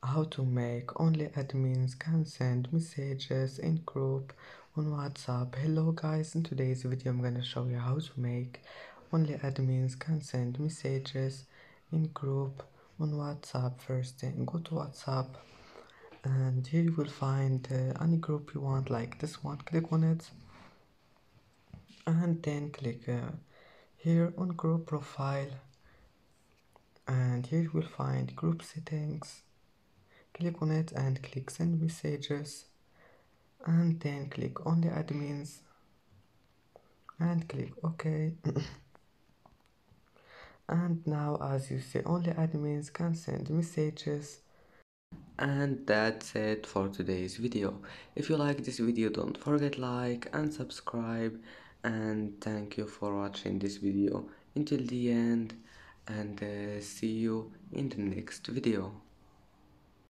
how to make only admins can send messages in group on WhatsApp. Hello guys, in today's video I'm gonna show you how to make only admins can send messages in group on WhatsApp. First thing, go to WhatsApp and here you will find any group you want, like this one. Click on it and then click here on group profile, and here you will find group settings. Click on it and click send messages, and then click on the admins and click OK. And now, as you see, only admins can send messages. And that's it for today's video. If you like this video, don't forget like and subscribe, and thank you for watching this video until the end, and see you in the next video.